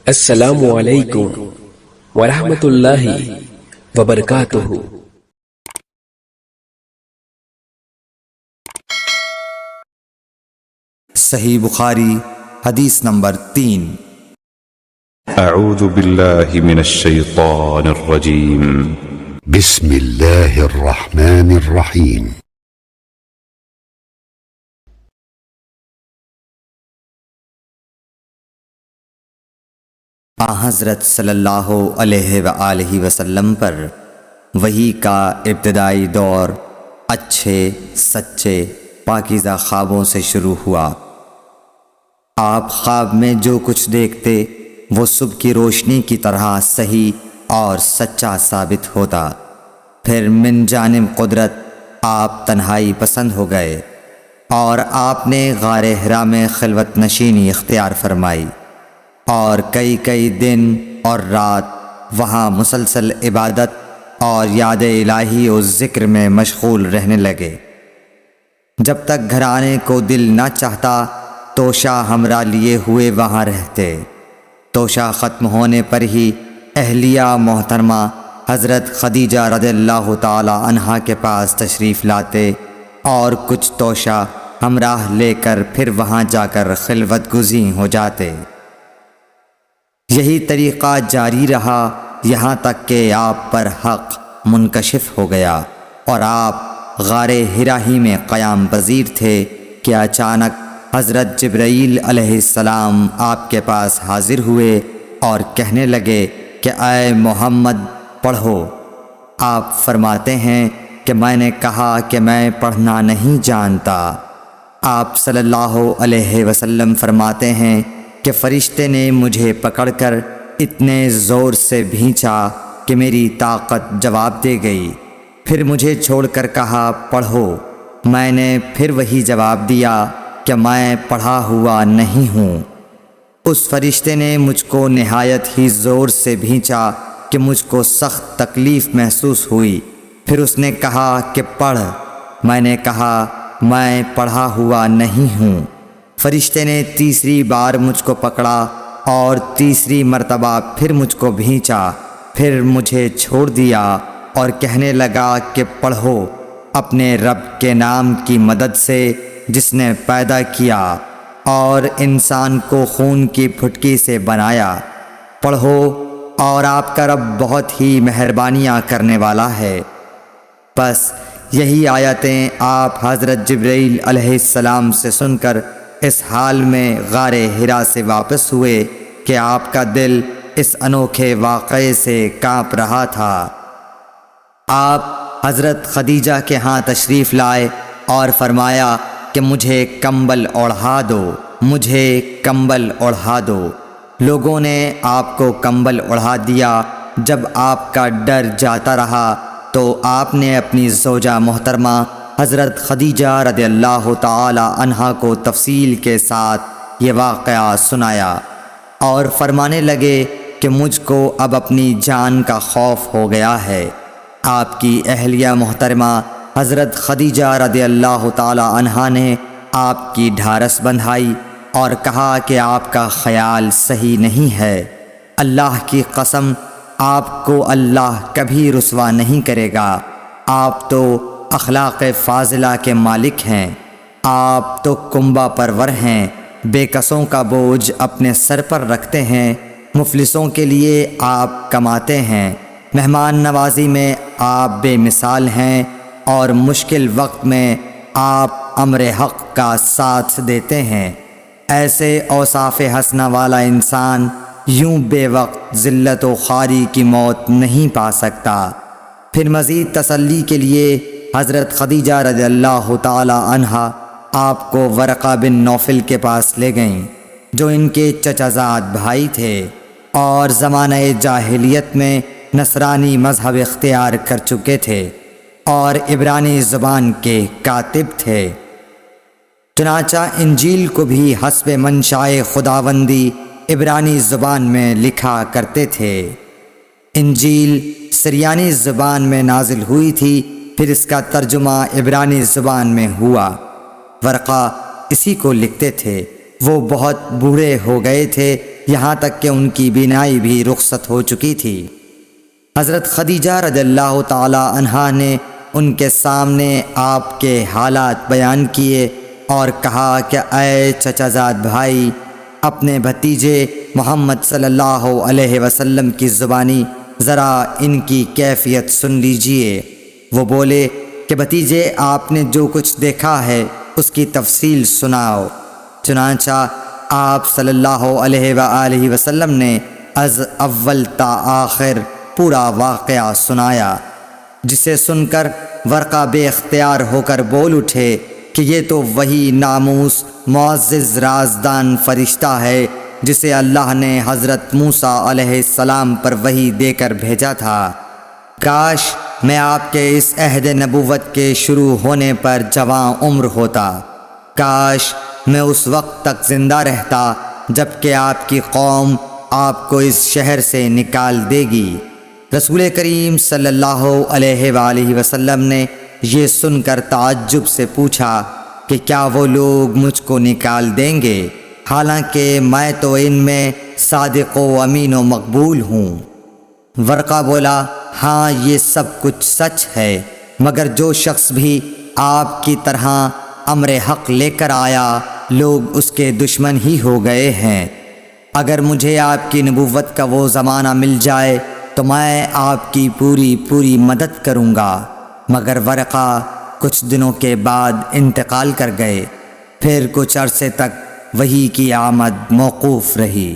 السلام علیکم ورحمۃ اللہ وبرکاتہ۔ صحیح بخاری حدیث نمبر 3۔ اعوذ باللہ من الشیطان الرجیم، بسم اللہ الرحمن الرحیم۔ حضرت صلی اللہ علیہ وآلہ وسلم پر وحی کا ابتدائی دور اچھے سچے پاکیزہ خوابوں سے شروع ہوا۔ آپ خواب میں جو کچھ دیکھتے وہ صبح کی روشنی کی طرح صحیح اور سچا ثابت ہوتا۔ پھر من جانب قدرت آپ تنہائی پسند ہو گئے اور آپ نے غار حرا میں خلوت نشینی اختیار فرمائی اور کئی دن اور رات وہاں مسلسل عبادت اور یاد الہی و ذکر میں مشغول رہنے لگے۔ جب تک گھر آنے کو دل نہ چاہتا توشہ ہمراہ لیے ہوئے وہاں رہتے۔ توشہ ختم ہونے پر ہی اہلیہ محترمہ حضرت خدیجہ رضی اللہ تعالی عنہا کے پاس تشریف لاتے اور کچھ توشہ ہمراہ لے کر پھر وہاں جا کر خلوت گزین ہو جاتے۔ یہی طریقہ جاری رہا یہاں تک کہ آپ پر حق منکشف ہو گیا اور آپ غار حرا ہی میں قیام پذیر تھے کہ اچانک حضرت جبرائیل علیہ السلام آپ کے پاس حاضر ہوئے اور کہنے لگے کہ اے محمد پڑھو۔ آپ فرماتے ہیں کہ میں نے کہا کہ میں پڑھنا نہیں جانتا۔ آپ صلی اللہ علیہ وسلم فرماتے ہیں کہ فرشتے نے مجھے پکڑ کر اتنے زور سے بھینچا کہ میری طاقت جواب دے گئی۔ پھر مجھے چھوڑ کر کہا پڑھو۔ میں نے پھر وہی جواب دیا کہ میں پڑھا ہوا نہیں ہوں۔ اس فرشتے نے مجھ کو نہایت ہی زور سے بھینچا کہ مجھ کو سخت تکلیف محسوس ہوئی۔ پھر اس نے کہا کہ پڑھ۔ میں نے کہا میں پڑھا ہوا نہیں ہوں۔ فرشتے نے تیسری بار مجھ کو پکڑا اور تیسری مرتبہ پھر مجھ کو بھینچا۔ پھر مجھے چھوڑ دیا اور کہنے لگا کہ پڑھو اپنے رب کے نام کی مدد سے جس نے پیدا کیا اور انسان کو خون کی پھٹکی سے بنایا۔ پڑھو اور آپ کا رب بہت ہی مہربانیاں کرنے والا ہے۔ بس یہی آیتیں آپ حضرت جبرائیل علیہ السلام سے سن کر اس حال میں غار حرا سے واپس ہوئے کہ آپ کا دل اس انوکھے واقعے سے کانپ رہا تھا۔ آپ حضرت خدیجہ کے ہاں تشریف لائے اور فرمایا کہ مجھے کمبل اوڑھا دو، مجھے کمبل اوڑھا دو۔ لوگوں نے آپ کو کمبل اوڑھا دیا۔ جب آپ کا ڈر جاتا رہا تو آپ نے اپنی زوجہ محترمہ حضرت خدیجہ رضی اللہ تعالی عنہا کو تفصیل کے ساتھ یہ واقعہ سنایا اور فرمانے لگے کہ مجھ کو اب اپنی جان کا خوف ہو گیا ہے۔ آپ کی اہلیہ محترمہ حضرت خدیجہ رضی اللہ تعالی عنہا نے آپ کی ڈھارس بندھائی اور کہا کہ آپ کا خیال صحیح نہیں ہے۔ اللہ کی قسم آپ کو اللہ کبھی رسوا نہیں کرے گا۔ آپ تو اخلاق فاضلہ کے مالک ہیں۔ آپ تو کنبہ پرور ہیں، بے کسوں کا بوجھ اپنے سر پر رکھتے ہیں، مفلسوں کے لیے آپ کماتے ہیں، مہمان نوازی میں آپ بے مثال ہیں اور مشکل وقت میں آپ امر حق کا ساتھ دیتے ہیں۔ ایسے اوصاف حسنہ والا انسان یوں بے وقت ذلت و خواری کی موت نہیں پا سکتا۔ پھر مزید تسلی کے لیے حضرت خدیجہ رضی اللہ تعالی عنہا آپ کو ورقہ بن نوفل کے پاس لے گئیں جو ان کے چچا زاد بھائی تھے اور زمانہ جاہلیت میں نصرانی مذہب اختیار کر چکے تھے اور عبرانی زبان کے کاتب تھے۔ چنانچہ انجیل کو بھی حسب منشائے خداوندی عبرانی زبان میں لکھا کرتے تھے۔ انجیل سریانی زبان میں نازل ہوئی تھی، پھر اس کا ترجمہ عبرانی زبان میں ہوا۔ ورقہ اسی کو لکھتے تھے۔ وہ بہت بوڑھے ہو گئے تھے یہاں تک کہ ان کی بینائی بھی رخصت ہو چکی تھی۔ حضرت خدیجہ رضی اللہ تعالی عنہا نے ان کے سامنے آپ کے حالات بیان کیے اور کہا کہ اے چچا زاد بھائی، اپنے بھتیجے محمد صلی اللہ علیہ وسلم کی زبانی ذرا ان کی کیفیت سن لیجئے۔ وہ بولے کہ بھتیجے، آپ نے جو کچھ دیکھا ہے اس کی تفصیل سناؤ۔ چنانچہ آپ صلی اللہ علیہ وآلہ وسلم نے از اول تا آخر پورا واقعہ سنایا، جسے سن کر ورقہ بے اختیار ہو کر بول اٹھے کہ یہ تو وہی ناموس معزز رازدان فرشتہ ہے جسے اللہ نے حضرت موسیٰ علیہ السلام پر وحی دے کر بھیجا تھا۔ کاش میں آپ کے اس عہد نبوت کے شروع ہونے پر جواں عمر ہوتا، کاش میں اس وقت تک زندہ رہتا جب کہ آپ کی قوم آپ کو اس شہر سے نکال دے گی۔ رسول کریم صلی اللہ علیہ وآلہ وسلم نے یہ سن کر تعجب سے پوچھا کہ کیا وہ لوگ مجھ کو نکال دیں گے، حالانکہ میں تو ان میں صادق و امین و مقبول ہوں؟ ورقہ بولا، ہاں یہ سب کچھ سچ ہے، مگر جو شخص بھی آپ کی طرح امر حق لے کر آیا لوگ اس کے دشمن ہی ہو گئے ہیں۔ اگر مجھے آپ کی نبوت کا وہ زمانہ مل جائے تو میں آپ کی پوری مدد کروں گا، مگر ورقہ کچھ دنوں کے بعد انتقال کر گئے۔ پھر کچھ عرصے تک وحی کی آمد موقوف رہی۔